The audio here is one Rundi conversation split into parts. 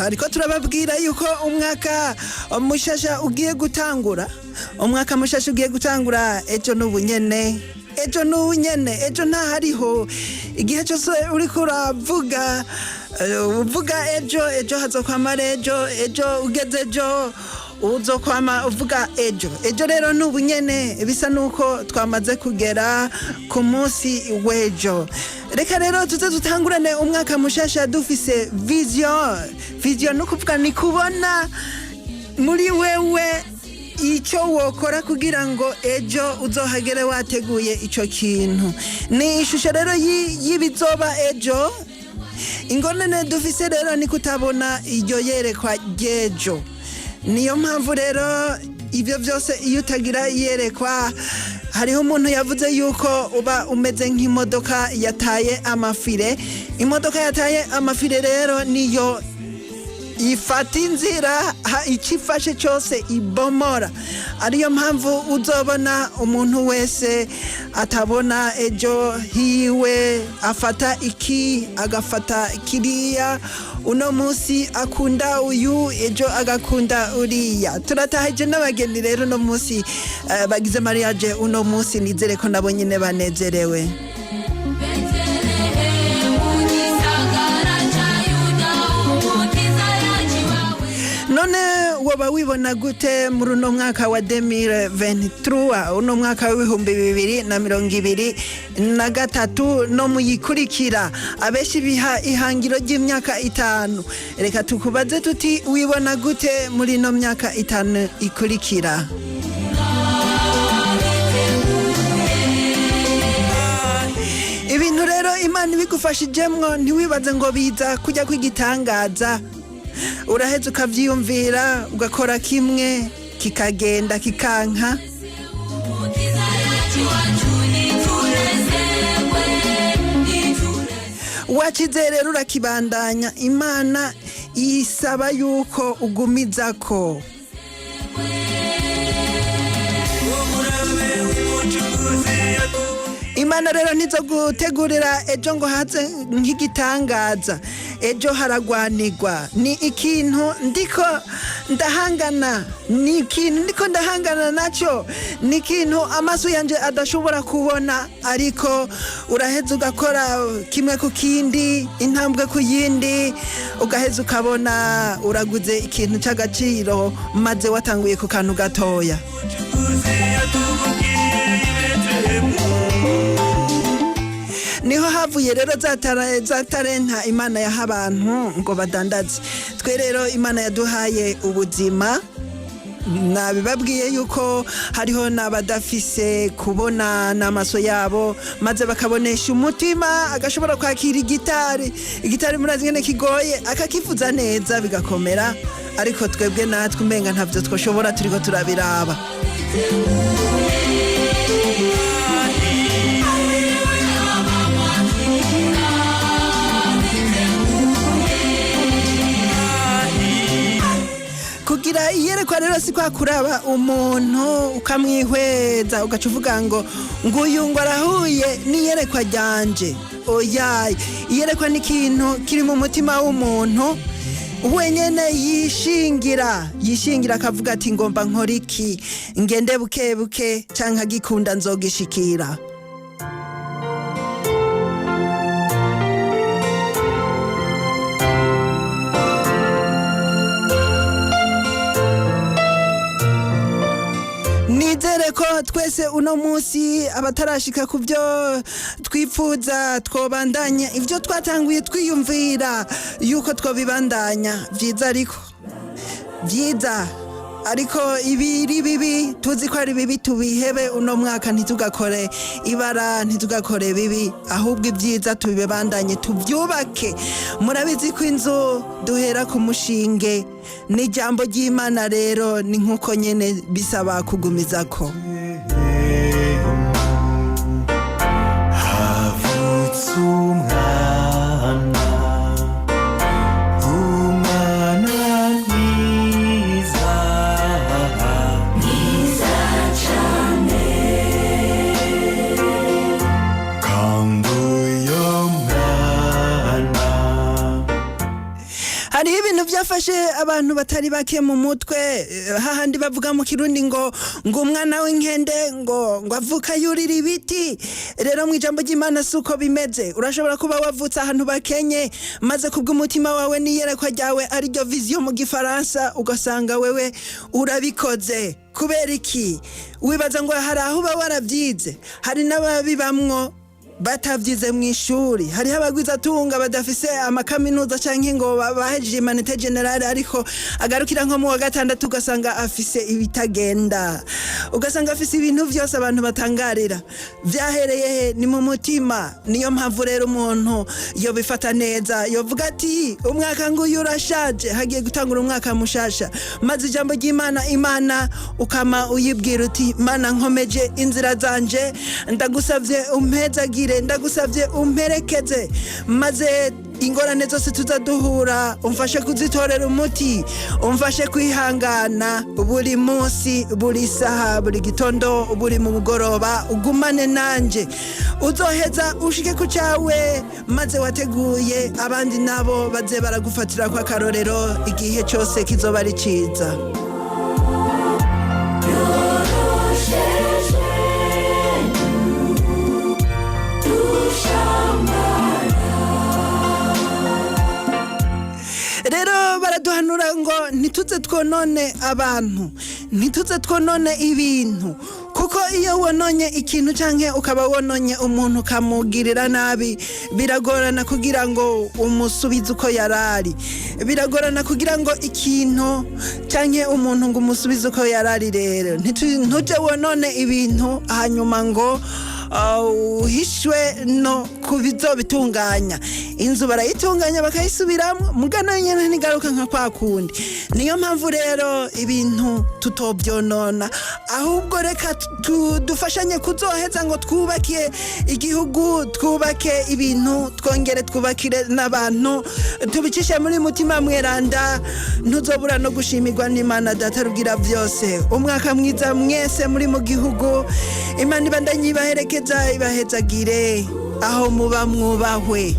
ariko turababwira yuko umwaka mushasha ugiye gutangura. Umwaka mushasha ugiye gutangura ejo n'ubunyene. Ejo ntahariho. Igihe cyose uriko uravuga uvuga ejo hazokwamara ejo ugeze ejo uzokwama uvuga ejo rero n'ubunyene bisa nuko twamaze kugera ku munsi w'ejo. Reka rero tuze dutangurane umwaka mushasha dufise vision no kuvuga ni kubona muri wewe icyo wokora kugira ngo ejo uzohagere wateguye ico kintu. Ni ishusho rero y'ibizoba ejo. Ingorane dufise rero ni kutabona iryo yerekwa ry'ejo. Niyo mpamvu rero ibyo byose iyo utagira yerekwa, hariho umuntu yavuze yuko uba umeze nk'imodoka yataye amafire. Imodoka yataye amafire rero niyo ifata inzira ikifashe cyose ibomora. Ariyo mpamvu uzobona umuntu wese atabona ejo hiwe, afata iki agafata kiriya. Uno musi akunda uyu, ejo agakunda uriya. Turatahaje n'abageni rero no musi bagize mariage uno musi, nizere ko nabo nyine banezerewe. None woba wibona gute muri uno mwaka wa 2023, uno mwaka w'ibihumbi 2023 no muyikurikira? Abeshi biha ihangiro ry'imyaka 5. Reka tukubaze tuti wibona gute muri no myaka 5 ikurikira? Ibintu rero Imana ibigufashijemwo ntiwibaze ngo biza kujya kwigitangaza. Uraheze ukavyiyumvira ugakora kimwe kikagenda kikanka. Wacizerera urakibandanya. Imana isaba yuko ugumizako. Imana rero nizo gutegurira ejo ngo haze nk'igitangaza. Ejo haragwanirwa. Ni ikintu ndiko ndahangana. Ni ikintu ndiko ndahangana naco. Ni ikintu amaso yanje adashobora kubona, ariko uraheza ugakora kimwe ku kindi, intambwe ku yindi, ugaheza ukabona uraguze ikintu c'agaciro maze watanguye ku kantu gatoya. Niho havuye rero za talenta Imana yaha abantu ngo badandaze. Twe rero Imana yaduhaye ubuzima. Nabibabwiye yuko hariho n'abadafise kubona n'amaso yabo, maze bakabonesha umutima, agashobora kwakira igitari murazi ngene kigoye, akakivuza neza bigakomera. Ariko twebwe natwe umenga ntavyo twoshobora, turiko turabiraba. Kugira iyerekwa rero si kwa kuraba umuntu ukamwihweza ugaca uvuga ngo nguyu ngo arahuye n'iyerekwa ryanje. Oya, iyerekwa ni ikintu kiri mu mutima w'umuntu wenyene yishingira akavuga ati ngomba nkora iki, ngende buke canke gikunda nzogishikira. Nizere ko twese uno musi abatarashika ku byo twipfuza twobandanya ivyo twatanguye twiyumvira yuko twobibandanya. Vyiza ariko ibiri bibi tuzi ko ari bibi tubihebe. Uno mwaka ntitugakore ibara, ntitugakore bibi, ahubwo ibyiza tubibandanye tuvyubake. Murabizi ko inzu duhera ku mushinge. N'ijambo ry'Imana rero ni nkuko nyene bisaba kugumizako. byafashe abantu batari bake mu mutwe, hahandi bavuga mu Kirundi ngo umwana w'inkende ngo avuka yurira ibiti. Rero mu ijambo ry'Imana suko bimeze. Urashobora kuba wavutse ahantu bakenye, maze kubw'umutima wawe niyerekwa ryawe ari ryo vision mu gifaransa, ugasanga wewe urabikoze. Kubera iki? Wibaza ngo hari aho uba warabyize. Hari n'ababibamwo batavyize mu ishuri. Hariho abagwizatunga badafise amakaminuza canke ngo bahejeje humanité générale, ariko agarukira nko mu wa gatandatu ugasanga afise ibitagenda, ugasanga afise ibintu vyose abantu batangarira. Vyahereye ni mu mutima. Niyo mpamvu rero umuntu yobifata neza, yovuga ati umwaka nguyu urashaje, hagiye gutangura umwaka mushasha, maze ijambo ry'Imana Imana ukama uyibwira uti Mana nkomeje inzira zanje, ndagusavye umpezagire, ndagusavye umperekeze, maze ingorane zose tuzaduhura umfashe kuzitorera umuti, umfashe kwihangana buri munsi, buri saha, buri gitondo, buri mu mugoroba, ugumane nanje, uzoheza ushike ku cawe, maze wateguye abandi nabo baze baragufatira kwa karorero igihe cyose kizoba ari ciza. Rero baraduhanura ngo ntituze twonone abantu, ntituze twonone ibintu, kuko iyo wononye ikintu canke ukaba wononye umuntu ukamugirira nabi, biragorana kugira ngo umusubize uko yarari. Biragorana kugira ngo ikintu canke umuntu ngo umusubize uko yarari. Rero ntuje wonone ibintu hanyuma ngo uhishwe no kubizobitunganya. Inzu barayitunganya bakayisubiramwo, mugana nyene ntigaruka nka kwa kundi. Niyo mpamvu rero ibintu tutobyonona, ahubwo reka dufashanye kuzoheza ngo twubake igihugu, twubake ibintu, twongere twubakire n'abantu, tubicishe muri mutima mweranda. Ntuzobura no gushimirwa n'Imana Data rugira byose. Umwaka mwiza mwese muri mu gihugu. Imana ibandanye ibaherekeza, ibahezagire aho muba mwubahwe.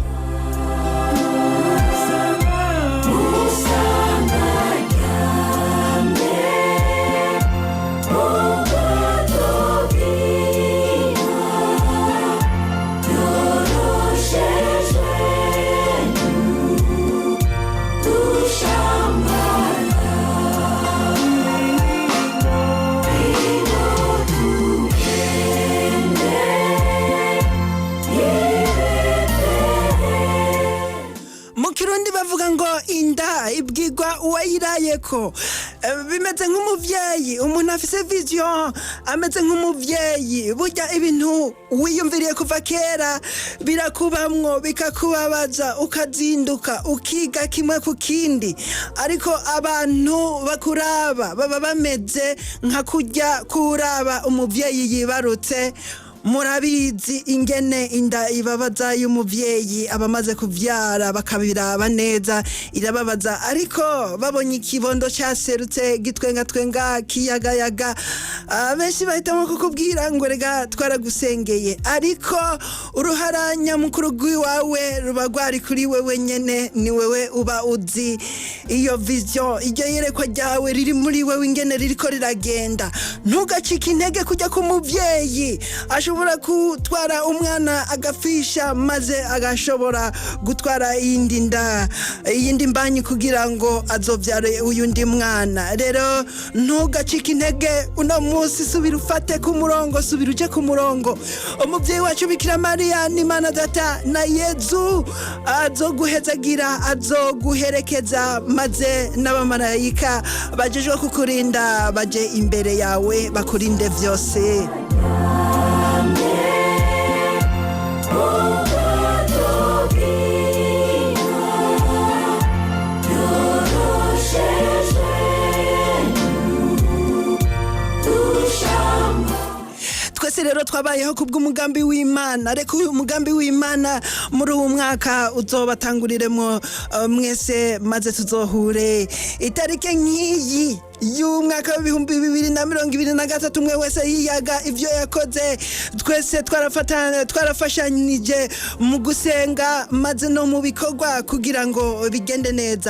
Bavuga ngo inda ibwirwa uwayirayeko. Bimeze nk'umuvyeyi, umuntu afise vision ameze nk'umuvyeyi. Burya ibintu wiyumviriye kuva kera birakubamwo, bikakubabaza, ukazinduka ukiga kimwe ku kindi, ariko abantu bakuraba baba bameze nka kurya kuraba umuvyeyi yibarutse. Murabizi ingene inda ibabaza y'umuvyeyi abamaze kuvyara, bakabiraba neza irababaza, ariko babonye ikibondo cyaserutse gitwenga kiyagayaga, benshi bahitamo kukubwira ngo rega twaragusengeye, ariko uruhara nyamukuru rw'iwawe ruba rwari kuri wewe nyene. Ni wewe uba uzi iyo vision, iryo yerekwa ryawe riri muri wewe ingene ririko riragenda. Ntugacike intege kujya ku muvyeyi ashobora gutwara umwana agafisha, maze agashobora gutwara iyindi mbanyi kugira ngo azovyare uyundi mwana. Rero ntugacike intege, uno munsi subira ufate ku murongo, subira uje ku murongo. Umuvyeyi wacu Bikira Mariya n'Imana Data na Yezu azoguhezagira, azoguherekeza, maze n'abamarayika bajejwe kukurinda baje imbere yawe bakurinde vyose. Twese rero twabayeho kubw'umugambi w'Imana. Reka uyu mugambi w'Imana muri uwo mwaka uzobatanguriremo mwese, maze tuzohure itarike nk'iyi y'umwaka w'ibihumbi 2023. Umwe wese yiyaga ivyo yakoze. Twese twarafashanije mu gusenga, maze no mu bikorwa kugira ngo bigende neza.